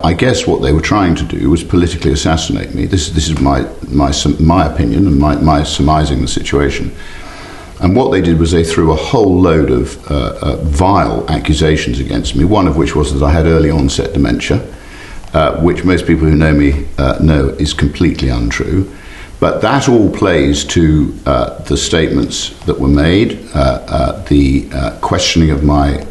I guess what they were trying to do was politically assassinate me. This is my opinion and my surmising the situation. And what they did was they threw a whole load of vile accusations against me, one of which was that I had early onset dementia, which most people who know me know is completely untrue. But that all plays to the statements that were made, the questioning of my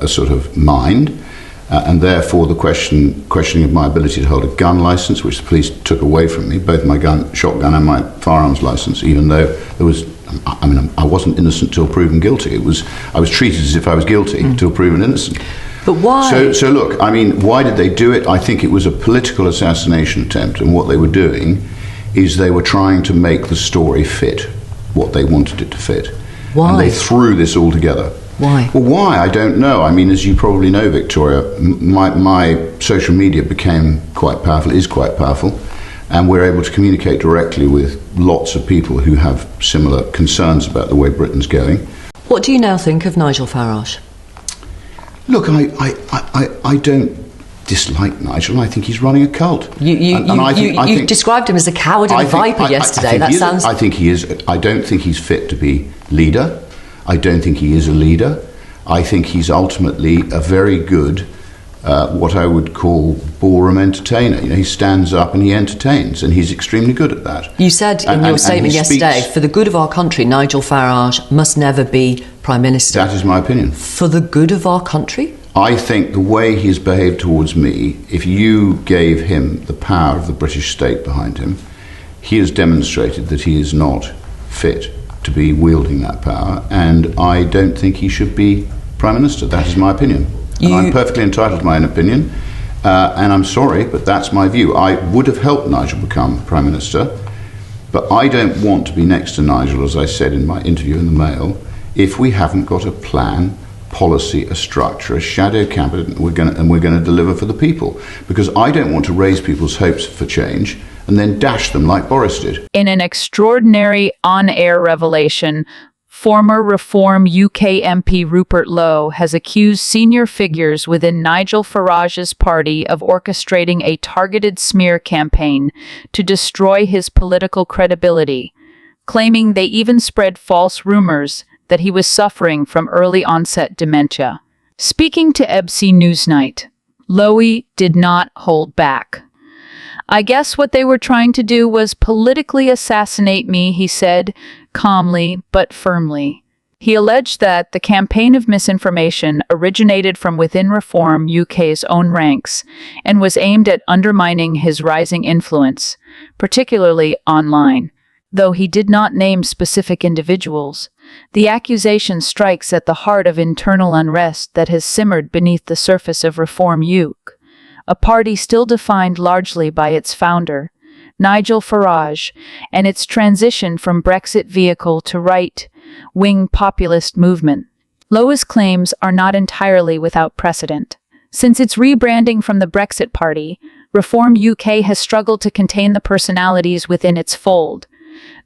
sort of mind, and therefore the questioning of my ability to hold a gun license, which the police took away from me, both my shotgun and my firearms license, even though there was, I wasn't innocent till proven guilty. I was treated as if I was guilty till proven innocent. But why? So look, why did they do it? I think it was a political assassination attempt, and what they were doing is they were trying to make the story fit what they wanted it to fit. Why? And they threw this all together. Why? Well, why? I don't know. As you probably know, Victoria, my social media became quite powerful, is quite powerful, and we're able to communicate directly with lots of people who have similar concerns about the way Britain's going. What do you now think of Nigel Farage? Look, I don't dislike Nigel. I think he's running a cult. You described him as a cowardly viper yesterday. I think he is. I don't think he's fit to be leader. I don't think he is a leader. I think he's ultimately a very good, what I would call ballroom entertainer. He stands up and he entertains, and he's extremely good at that. You said in your statement yesterday, for the good of our country, Nigel Farage must never be Prime Minister. That is my opinion. For the good of our country? I think the way he has behaved towards me, if you gave him the power of the British state behind him, he has demonstrated that he is not fit to be wielding that power, and I don't think he should be Prime Minister. That is my opinion. And I'm perfectly entitled to my own opinion, and I'm sorry, but that's my view. I would have helped Nigel become Prime Minister, but I don't want to be next to Nigel, as I said in my interview in the Mail, if we haven't got a plan, policy, a structure, a shadow cabinet, and we're going to deliver for the people. Because I don't want to raise people's hopes for change and then dash them like Boris did. In an extraordinary on-air revelation, former Reform UK MP Rupert Lowe has accused senior figures within Nigel Farage's party of orchestrating a targeted smear campaign to destroy his political credibility, claiming they even spread false rumors that he was suffering from early-onset dementia. Speaking to ABC Newsnight, Lowe did not hold back. "I guess what they were trying to do was politically assassinate me," he said, calmly but firmly. He alleged that the campaign of misinformation originated from within Reform UK's own ranks and was aimed at undermining his rising influence, particularly online. Though he did not name specific individuals, the accusation strikes at the heart of internal unrest that has simmered beneath the surface of Reform UK, a party still defined largely by its founder, Nigel Farage, and its transition from Brexit vehicle to right-wing populist movement. Lowe's claims are not entirely without precedent. Since its rebranding from the Brexit Party, Reform UK has struggled to contain the personalities within its fold,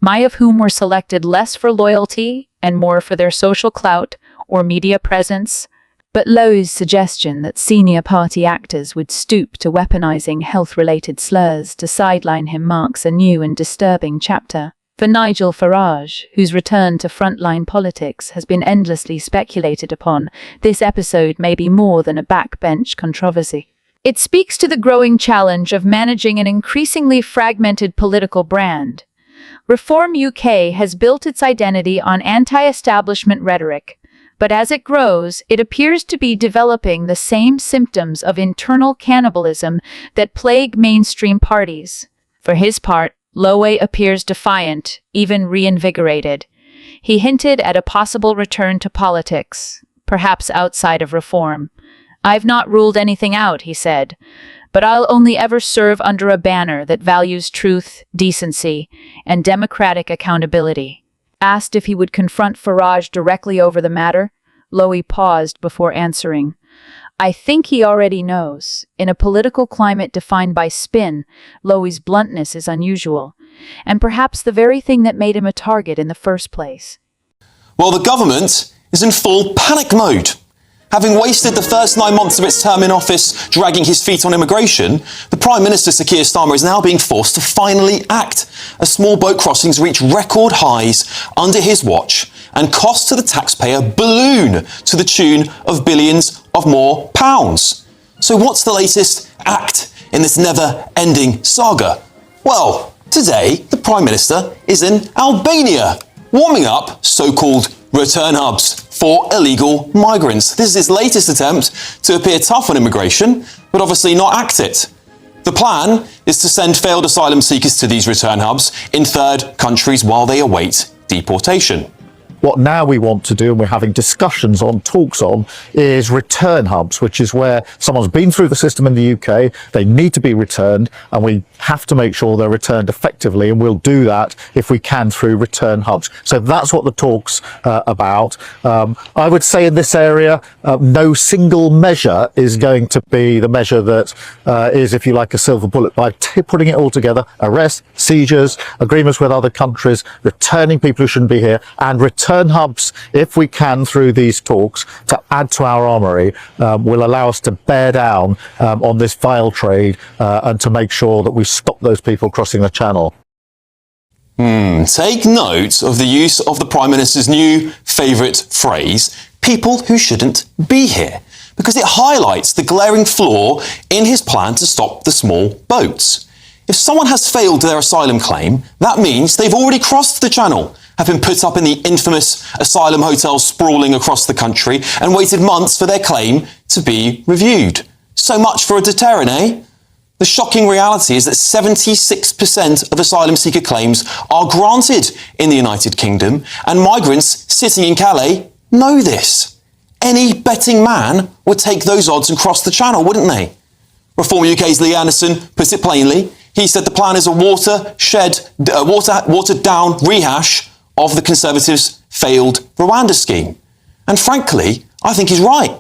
many of whom were selected less for loyalty and more for their social clout or media presence. But Lowe's suggestion that senior party actors would stoop to weaponizing health-related slurs to sideline him marks a new and disturbing chapter. For Nigel Farage, whose return to frontline politics has been endlessly speculated upon, this episode may be more than a backbench controversy. It speaks to the growing challenge of managing an increasingly fragmented political brand. Reform UK has built its identity on anti-establishment rhetoric, but as it grows, it appears to be developing the same symptoms of internal cannibalism that plague mainstream parties. For his part, Lowe appears defiant, even reinvigorated. He hinted at a possible return to politics, perhaps outside of Reform. "I've not ruled anything out," he said, "but I'll only ever serve under a banner that values truth, decency, and democratic accountability." Asked if he would confront Farage directly over the matter, Lowe paused before answering. "I think he already knows. In a political climate defined by spin, Lowe's bluntness is unusual, and perhaps the very thing that made him a target in the first place." Well, the government is in full panic mode. Having wasted the first 9 months of its term in office dragging his feet on immigration, the Prime Minister, Sir Keir Starmer, is now being forced to finally act, as small boat crossings reach record highs under his watch and costs to the taxpayer balloon to the tune of billions of more pounds. So what's the latest act in this never-ending saga? Well, today the Prime Minister is in Albania, warming up so-called return hubs for illegal migrants. This is his latest attempt to appear tough on immigration, but obviously not act it. The plan is to send failed asylum seekers to these return hubs in third countries while they await deportation. What now we want to do, and we're having discussions on, talks on, is return hubs, which is where someone's been through the system in the UK, they need to be returned, and we have to make sure they're returned effectively, and we'll do that if we can through return hubs. So that's what the talk's about. I would say in this area, no single measure is going to be the measure that is, if you like, a silver bullet. By putting it all together, arrests, seizures, agreements with other countries, returning people who shouldn't be here, and return hubs, if we can, through these talks, to add to our armoury, will allow us to bear down on this vile trade and to make sure that we stop those people crossing the channel. Take note of the use of the Prime Minister's new favourite phrase, people who shouldn't be here, because it highlights the glaring flaw in his plan to stop the small boats. If someone has failed their asylum claim, that means they've already crossed the channel, have been put up in the infamous asylum hotels sprawling across the country, and waited months for their claim to be reviewed. So much for a deterrent, eh? The shocking reality is that 76% of asylum seeker claims are granted in the United Kingdom, and migrants sitting in Calais know this. Any betting man would take those odds and cross the channel, wouldn't they? Reform UK's Lee Anderson put it plainly. He said the plan is a watered down rehash of the Conservatives' failed Rwanda scheme. And frankly, I think he's right.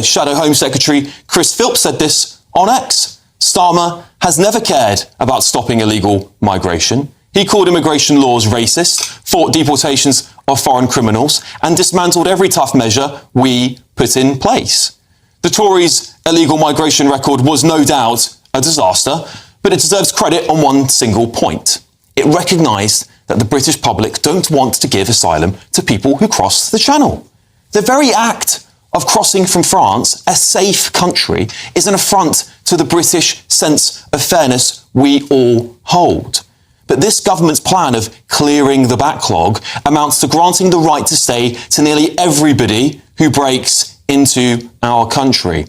Shadow Home Secretary Chris Philps said this on X. Starmer has never cared about stopping illegal migration. He called immigration laws racist, fought deportations of foreign criminals, and dismantled every tough measure we put in place. The Tories' illegal migration record was no doubt a disaster, but it deserves credit on one single point. It recognised that the British public don't want to give asylum to people who cross the channel. The very act of crossing from France, a safe country, is an affront to the British sense of fairness we all hold. But this government's plan of clearing the backlog amounts to granting the right to stay to nearly everybody who breaks into our country.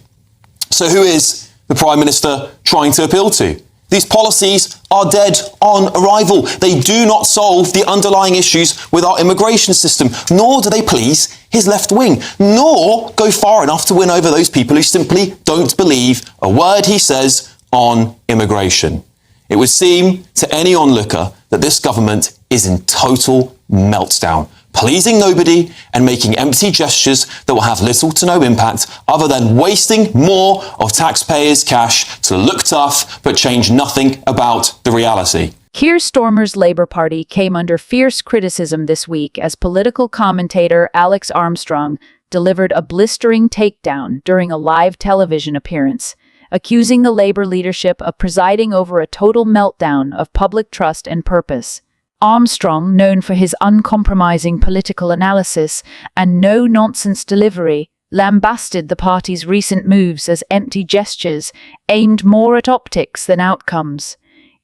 So who is the Prime Minister trying to appeal to? These policies are dead on arrival. They do not solve the underlying issues with our immigration system, nor do they please his left wing, nor go far enough to win over those people who simply don't believe a word he says on immigration. It would seem to any onlooker that this government is in total meltdown, pleasing nobody and making empty gestures that will have little to no impact other than wasting more of taxpayers' cash to look tough but change nothing about the reality. Keir Starmer's Labour Party came under fierce criticism this week as political commentator Alex Armstrong delivered a blistering takedown during a live television appearance, accusing the Labour leadership of presiding over a total meltdown of public trust and purpose. Armstrong, known for his uncompromising political analysis and no-nonsense delivery, lambasted the party's recent moves as empty gestures aimed more at optics than outcomes.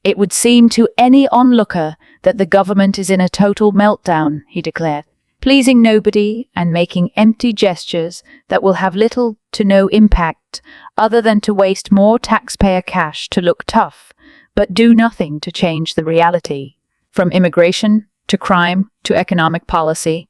It would seem to any onlooker that the government is in a total meltdown, he declared, pleasing nobody and making empty gestures that will have little to no impact other than to waste more taxpayer cash to look tough, but do nothing to change the reality. From immigration to crime to economic policy,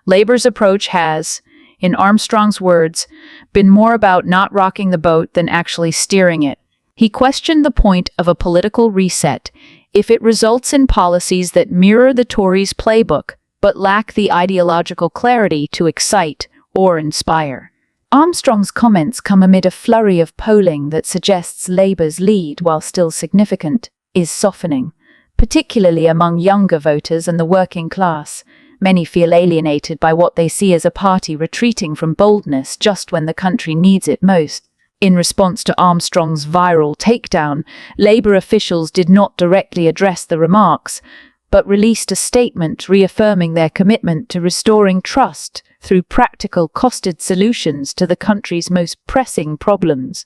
Labour's approach has, in Armstrong's words, been more about not rocking the boat than actually steering it. He questioned the point of a political reset if it results in policies that mirror the Tories' playbook but lack the ideological clarity to excite or inspire. Armstrong's comments come amid a flurry of polling that suggests Labour's lead, while still significant, is softening, particularly among younger voters and the working class, Many feel alienated by what they see as a party retreating from boldness just when the country needs it most. In response to Armstrong's viral takedown, Labour officials did not directly address the remarks, but released a statement reaffirming their commitment to restoring trust through practical, costed solutions to the country's most pressing problems.